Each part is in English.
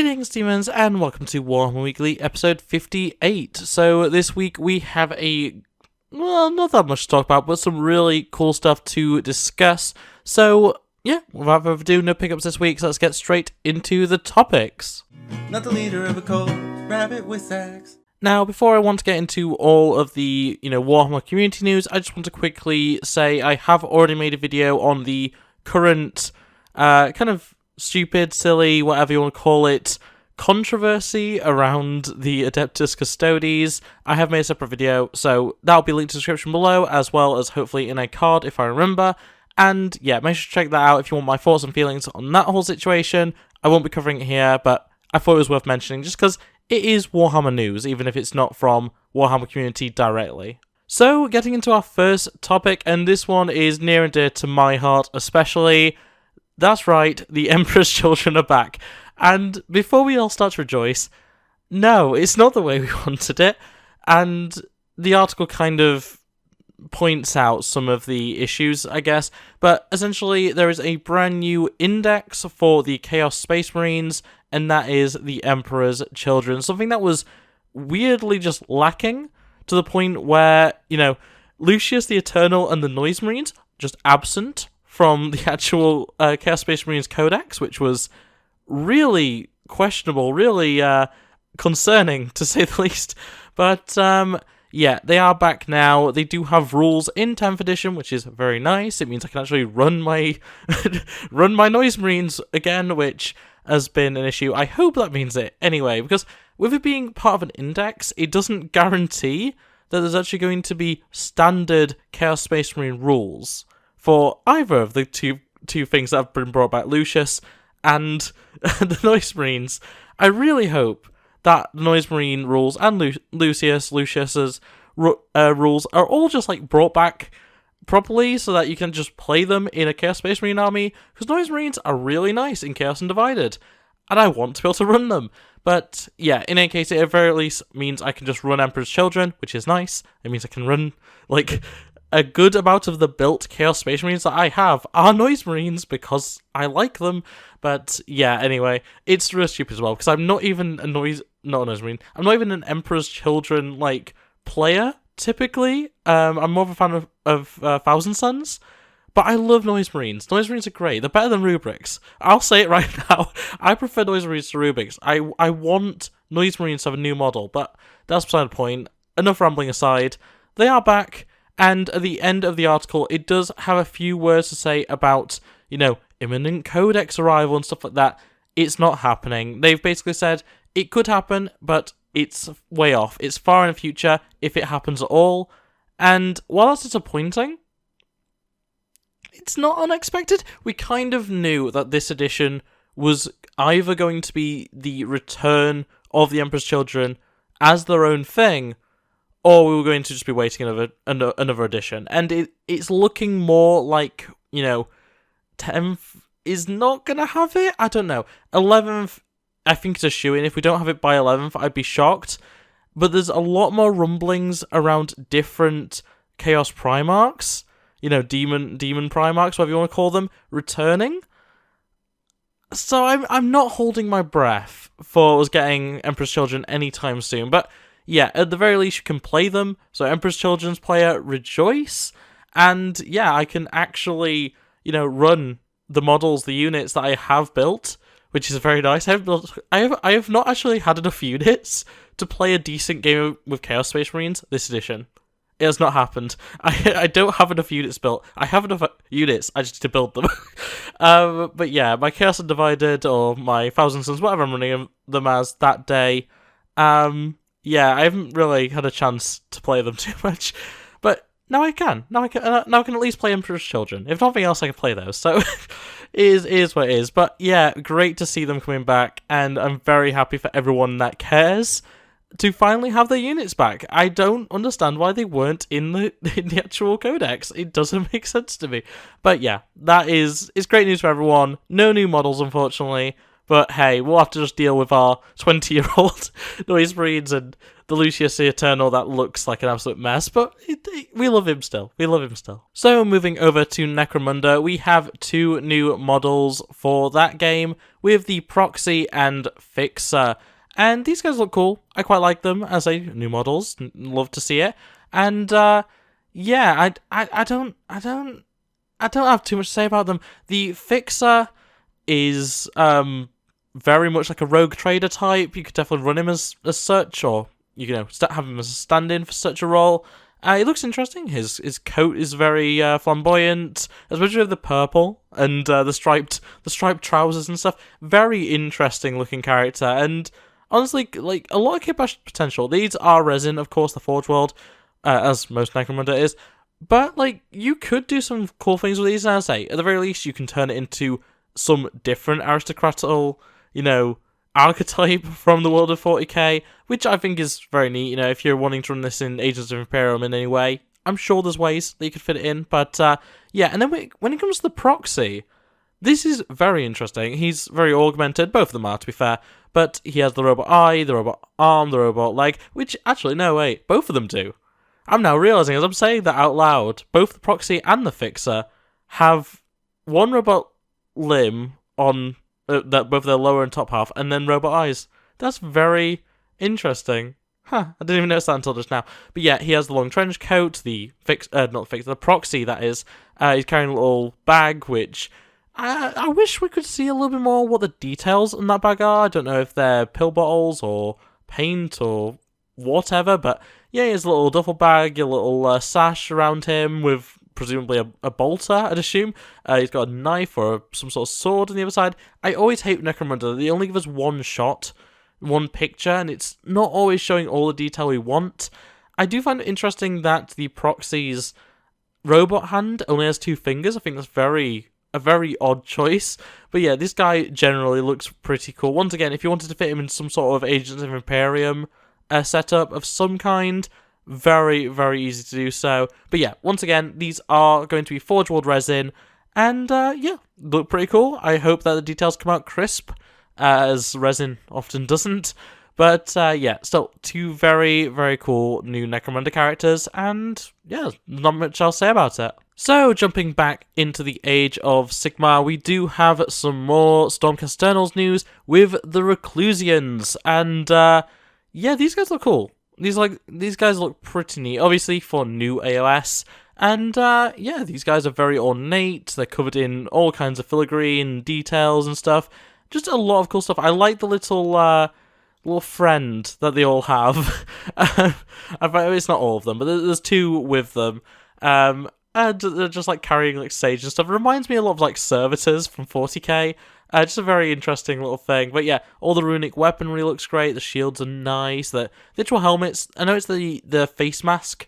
Greetings, demons, and welcome to Warhammer Weekly, episode 58. So this week we have not that much to talk about, but some really cool stuff to discuss. So, yeah, without further ado, no pickups this week, so let's get straight into the topics. Not the leader of a cult, RabbitWithAxe. Now, before I want to get into all of the, Warhammer community news, I just want to quickly say I have already made a video on the current, kind of stupid, silly, whatever you want to call it, controversy around the Adeptus Custodes. I have made a separate video, so that'll be linked in the description below, as well as hopefully in a card if I remember. And yeah, make sure to check that out if you want my thoughts and feelings on that whole situation. I won't be covering it here, but I thought it was worth mentioning just because it is Warhammer news, even if it's not from Warhammer community directly. So, getting into our first topic, and this one is near and dear to my heart especially. That's right, the Emperor's Children are back. And before we all start to rejoice, no, it's not the way we wanted it. And the article kind of points out some of the issues, I guess. But essentially, there is a brand new index for the Chaos Space Marines, and that is the Emperor's Children. Something that was weirdly just lacking, to the point where, Lucius the Eternal and the Noise Marines just absent from the actual Chaos Space Marines Codex, which was really questionable, really concerning, to say the least. But, yeah, they are back now. They do have rules in 10th edition, which is very nice. It means I can actually run my run my Noise Marines again, which has been an issue. I hope that means it anyway, because with it being part of an index, it doesn't guarantee that there's actually going to be standard Chaos Space Marine rules for either of the two things that have been brought back, Lucius and the Noise Marines. I really hope that the Noise Marine rules and Lucius's rules are all just brought back properly so that you can just play them in a Chaos Space Marine army, because Noise Marines are really nice in Chaos Undivided, and I want to be able to run them. But yeah, in any case, it at very least means I can just run Emperor's Children, which is nice. It means I can run, a good amount of the built Chaos Space Marines that I have are Noise Marines because I like them. But yeah, anyway, it's really stupid as well, because I'm not even not a Noise Marine. I'm not even an Emperor's Children player typically. I'm more of a fan of Thousand Suns, but I love Noise Marines. Noise Marines are great. They're better than Rubrics. I'll say it right now. I prefer Noise Marines to Rubrics. I want Noise Marines to have a new model, but that's beside the point. Enough rambling aside. They are back. And at the end of the article, it does have a few words to say about, imminent codex arrival and stuff like that. It's not happening. They've basically said it could happen, but it's way off. It's far in the future, if it happens at all. And while that's disappointing, it's not unexpected. We kind of knew that this edition was either going to be the return of the Emperor's Children as their own thing, or we were going to just be waiting another edition. And it's looking more like, 10th is not going to have it? I don't know. 11th, I think it's a shoo-in. If we don't have it by 11th, I'd be shocked. But there's a lot more rumblings around different Chaos Primarchs, demon Primarchs, whatever you want to call them, returning. So I'm not holding my breath for us getting Emperor's Children anytime soon, but yeah, at the very least, you can play them. So Emperor's Children's player, rejoice. And yeah, I can actually, run the models, the units that I have built, which is very nice. I have not actually had enough units to play a decent game with Chaos Space Marines this edition. It has not happened. I don't have enough units built. I have enough units, I just need to build them. But yeah, my Chaos Undivided or my Thousand Suns, whatever I'm running them as that day, yeah, I haven't really had a chance to play them too much, but now I can. Now I can at least play Emperor's Children. If nothing else, I can play those. So it is what it is. But yeah, great to see them coming back, and I'm very happy for everyone that cares to finally have their units back. I don't understand why they weren't in the actual codex. It doesn't make sense to me. But yeah, it's great news for everyone. No new models, unfortunately. But hey, we'll have to just deal with our 20-year-old Noise Marines and the Lucius the Eternal that looks like an absolute mess, but we love him still. We love him still. So moving over to Necromunda, we have 2 new models for that game with the Proxy and Fixer. And these guys look cool. I quite like them as new models. Love to see it. And yeah, I don't have too much to say about them. The Fixer is very much like a rogue trader type. You could definitely run him as such, or have him as a stand-in for such a role. It looks interesting. His coat is very flamboyant, especially with the purple and the striped trousers and stuff. Very interesting looking character, and honestly, like a lot of kit-bash potential. These are resin, of course, the Forge World, as most Necromunda is. But like you could do some cool things with these, and I say at the very least you can turn it into some different aristocratical, archetype from the world of 40k, which I think is very neat. If you're wanting to run this in Agents of Imperium in any way, I'm sure there's ways that you could fit it in. But yeah, and then when it comes to the Proxy, this is very interesting. He's very augmented, both of them are, to be fair, but he has the robot eye, the robot arm, the robot leg, which actually, no, wait, both of them do. I'm now realising, as I'm saying that out loud, both the Proxy and the Fixer have one robot limb on both their lower and top half, and then robot eyes. That's very interesting. I didn't even notice that until just now. But yeah, he has the long trench coat, the Proxy, that is. He's carrying a little bag, which I wish we could see a little bit more what the details on that bag are. I don't know if they're pill bottles or paint or whatever, but yeah, he has a little duffel bag, a little sash around him with presumably a bolter, I'd assume. He's got a knife or some sort of sword on the other side. I always hate Necromunda. They only give us one shot, one picture, and it's not always showing all the detail we want. I do find it interesting that the Proxy's robot hand only has 2 fingers. I think that's a very odd choice. But yeah, this guy generally looks pretty cool. Once again, if you wanted to fit him in some sort of Agents of Imperium setup of some kind, very, very easy to do so. But yeah, once again, these are going to be Forge World resin, and yeah, look pretty cool. I hope that the details come out crisp, as resin often doesn't. But yeah, still 2 very, very cool new Necromunda characters, and yeah, not much else to say about it. So, jumping back into the Age of Sigmar, we do have some more Stormcast Eternals news with the Reclusians, and yeah, these guys look cool. These guys look pretty neat, obviously for new AOS, and yeah, these guys are very ornate. They're covered in all kinds of filigree and details and stuff. Just a lot of cool stuff. I like the little friend that they all have. It's not all of them, but there's 2 with them. And they're just like carrying like sage and stuff. It reminds me a lot of like servitors from 40k. Just a very interesting little thing. But yeah, all the runic weaponry looks great. The shields are nice. The actual helmets. I know it's the face mask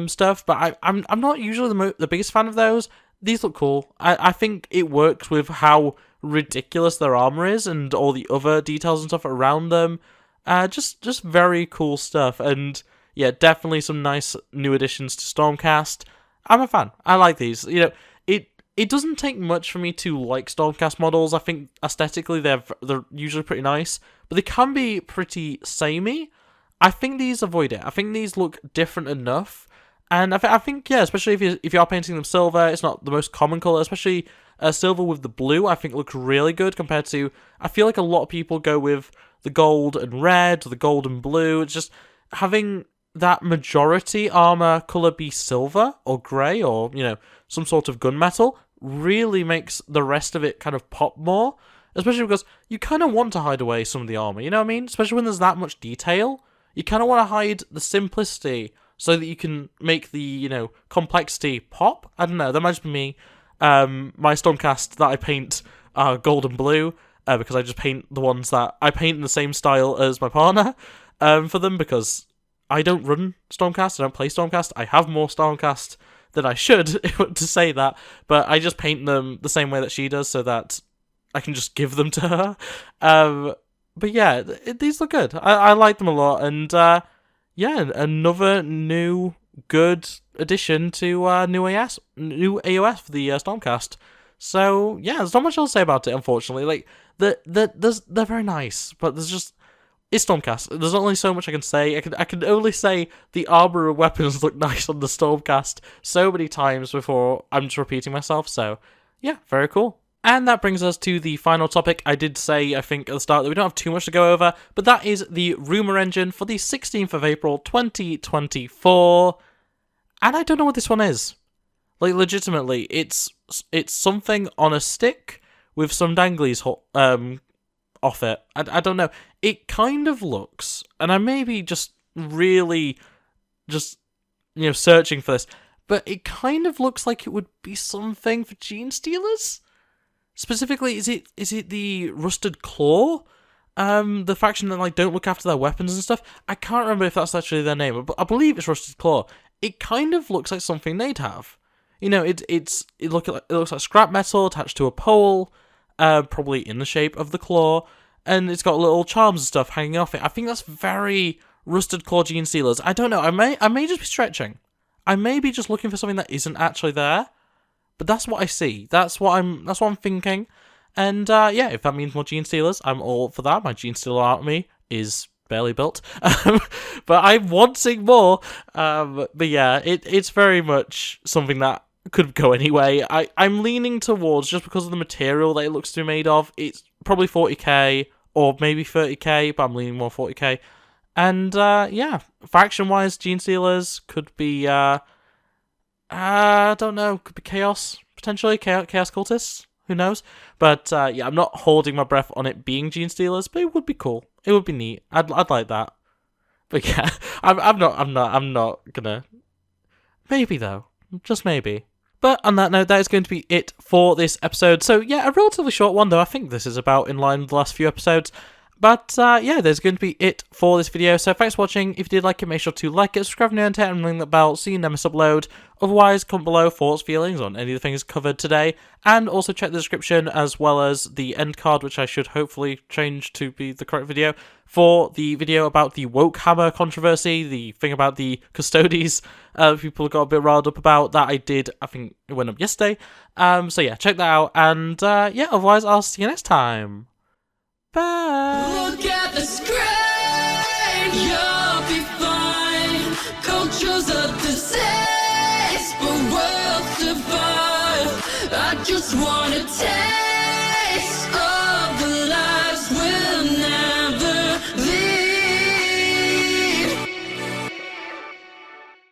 stuff, but I'm not usually the biggest fan of those. These look cool. I think it works with how ridiculous their armor is and all the other details and stuff around them. Just very cool stuff. And yeah, definitely some nice new additions to Stormcast. I'm a fan. I like these. It doesn't take much for me to like Stormcast models. I think aesthetically they're usually pretty nice, but they can be pretty samey. I think these avoid it. I think these look different enough, and I think yeah, especially if you are painting them silver, it's not the most common color. Especially silver with the blue, I think looks really good compared to. I feel like a lot of people go with the gold and red, or the gold and blue. It's just having that majority armor color be silver or grey or some sort of gunmetal really makes the rest of it kind of pop more, especially because you kind of want to hide away some of the armor, you know what I mean? Especially when there's that much detail, you kind of want to hide the simplicity so that you can make the complexity pop. I don't know, that might just be me. My Stormcast that I paint are gold and blue because I just paint the ones that I paint in the same style as my partner for them, because I don't run Stormcast, I don't play Stormcast. I have more Stormcast than I should to say that, but I just paint them the same way that she does so that I can just give them to her. But yeah, these look good. I like them a lot, and yeah, another new good addition to new AOS for the Stormcast. So yeah, there's not much else to say about it, unfortunately. Like they're very nice, but there's just it's Stormcast. There's only so much I can say. I can only say the armor and weapons look nice on the Stormcast so many times before I'm just repeating myself. So, yeah, very cool. And that brings us to the final topic. I did say, I think, at the start that we don't have too much to go over, but that is the Rumour Engine for the 16th of April, 2024. And I don't know what this one is. Like, legitimately, it's something on a stick with some danglies off it. I don't know. It kind of looks, and I may be just really searching for this, but it kind of looks like it would be something for Gene Stealers. Specifically, is it the Rusted Claw? The faction that like don't look after their weapons and stuff. I can't remember if that's actually their name, but I believe it's Rusted Claw. It kind of looks like something they'd have. It looks like scrap metal attached to a pole, probably in the shape of the claw, and it's got little charms and stuff hanging off it. I think that's very Rusted Claw Gene Stealers. I don't know. I may just be stretching. I may be just looking for something that isn't actually there. But that's what I see. That's what I'm thinking. And if that means more Gene Stealers, I'm all for that. My Gene Stealer army is barely built. But I'm wanting more. But yeah, it's very much something that could go anyway. I'm leaning towards, just because of the material that it looks to be made of, it's probably 40k or maybe 30k, but I'm leaning more 40k. And faction-wise, Gene Stealers could be... I don't know. Could be Chaos, potentially. Chaos Cultists. Who knows? But, I'm not holding my breath on it being Gene Stealers, but it would be cool. It would be neat. I'd like that. But yeah, I'm not gonna... Maybe, though. Just maybe. But on that note, that is going to be it for this episode. So, yeah, a relatively short one, though. I think this is about in line with the last few episodes. But, there's going to be it for this video. So, thanks for watching. If you did like it, make sure to like it, subscribe and ring that bell so you never miss upload. Otherwise, comment below thoughts, feelings on any of the things covered today. And also check the description as well as the end card, which I should hopefully change to be the correct video, for the video about the Wokehammer controversy, the thing about the Custodes people got a bit riled up about. That I did, I think it went up yesterday. Check that out. And, otherwise, I'll see you next time. Bye.